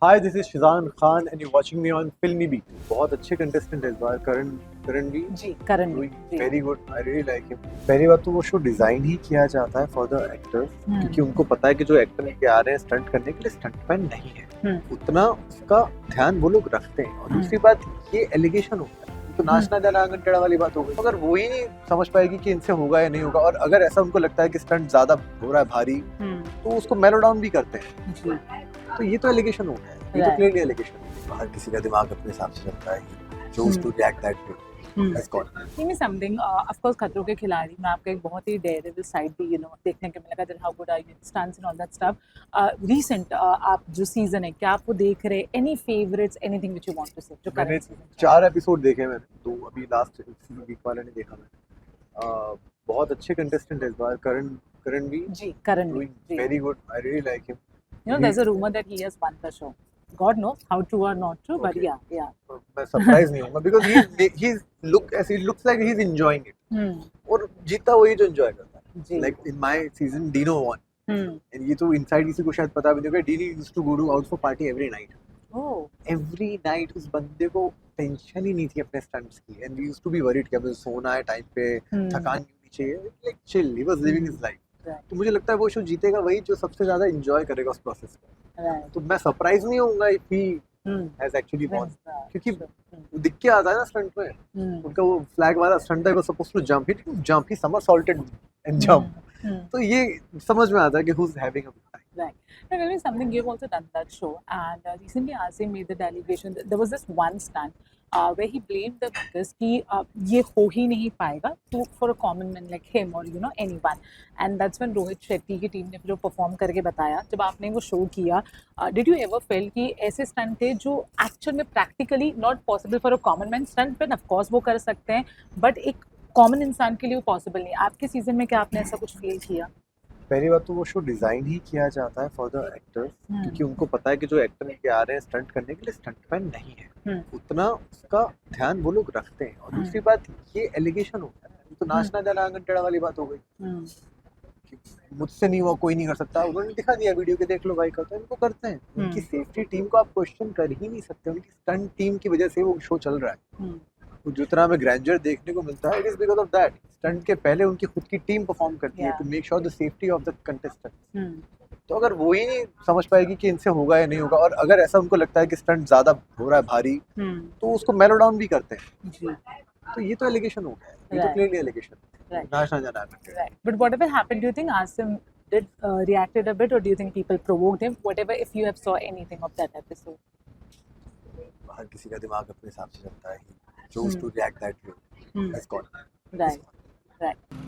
Hi, this is Shizan Khan and you're watching me on Filmy Beat. बहुत अच्छे contestant है इस बार करण भी जी करण doing ji very good. I really like him. पहली बात तो वो शो डिजाइन ही किया जाता है फॉर द एक्टर्स क्योंकि उनको पता है कि जो एक्टर लेके आ रहे हैं स्टंट करने के लिए स्टंटमैन नहीं है उतना उसका ध्यान वो लोग रखते हैं और दूसरी बात ये एलिगेशन होता है तो नाचना गाना आंगन टेढ़ा वाली बात हो गई अगर वो ही नहीं समझ पाएगी कि इनसे होगा या नहीं होगा और अगर ऐसा उनको लगता है कि स्टंट ज्यादा हो रहा है भारी तो उसको मेलो डाउन भी करते हैं जी तो ये तो एलिगेशन हो गया है ये तो Right. क्लियरली एलिगेशन है हर किसी का दिमाग अपने हिसाब से चलता है choose to react that way is called Give me something. Of course, खतरों के खिलाड़ी में आपका एक बहुत ही डेयरेबल साइड भी देखने को मिलेगा that how good are you stunts and all that stuff. Recent आप जो सीजन है क्या आप वो देख रहे any favorites anything which you want to say जो मैंने current season 4 एपिसोड देखे मैंने दो अभी लास्ट वीक वाले ने देखा मैंने बहुत अच्छे कंटेस्टेंट है इस बार करण भी ji Karan doing ji very good I really like him there's a rumor that he has won the show. God knows how true or not true, but Okay. yeah. मैं सरप्राइज नहीं होऊंगा because he looks like he is enjoying it और जीता वही जो enjoy करता है ji like in my season डीनो वन हम्म एंड ये तो इनसाइड किसी को शायद पता भी नहीं होगा डीनी used to go out for party every night oh every night उस बंदे को टेंशन ही नहीं थी अपने स्टंट्स की and we used to be worried कि हमें सोना है टाइम पे थकान क्यों नहीं चाहिए like chill he was living his life Right. तो मुझे लगता है वो शो जीतेगा वही जो सबसे ज्यादा एंजॉय करेगा उस प्रोसेस को right. तो मैं सरप्राइज नहीं होऊंगा if he has actually won क्योंकि वो दिख के आता है ना स्टंट में उनका वो फ्लैग वाला स्टंट है वो suppose to jump he somersaulted and jump तो ये समझ में आता है कि who is having a good time Right. Now, tell me something. You've also done that show, and recently Asim made the allegation. There was this one stunt where he blamed the because कि ये हो ही नहीं पाएगा to for a common man like him or anyone. And that's when Rohit Shetty की team ने फिर perform करके बताया जब आपने वो शो किया. Did you ever feel कि ऐसे स्टंट थे जो एक्चुअल में practically not possible for a common man stunt पर ऑफ कोर्स वो कर सकते हैं बट एक कॉमन इंसान के लिए वो पॉसिबल नहीं. आपके सीजन में क्या आपने ऐसा कुछ फील किया? पहली बात तो वो शो डिजाइन ही किया जाता है फॉर द एक्टर्स क्योंकि उनको पता है कि जो एक्टर लेके आ रहे हैं स्टंट करने के लिए स्टंटमैन नहीं है उतना उसका ध्यान वो लोग रखते हैं और दूसरी बात ये एलिगेशन होता है तो नाचना गाना आंगन टेढ़ा वाली बात हो गई कि मुझसे नहीं हुआ कोई नहीं कर सकता उन्होंने दिखा दिया वीडियो के देख लो भाई करते हैं उनको करते हैं उनकी सेफ्टी टीम को आप क्वेश्चन कर ही नहीं सकते उनकी स्टंट टीम की वजह से वो शो चल रहा है जितना हमें ग्रैंडर देखने को मिलता है it is because of that stunt के पहले उनकी खुद की टीम परफॉर्म करती है to make sure the safety of the contestant तो अगर वो ही नहीं समझ पाएगी कि इनसे होगा या नहीं होगा और अगर ऐसा उनको लगता है कि स्टंट ज्यादा हो रहा है भारी तो उसको मेलो डाउन भी करते हैं तो ये तो एलिगेशन हो गया है ये तो क्लियरली एलिगेशन है नाचना जाना है But whatever happened, do you think Asim did reacted a bit, or do you think people provoked him? Whatever, if you have saw anything of that episode. हर किसी का दिमाग अपने हिसाब से चलता है choose to react that way is called Right.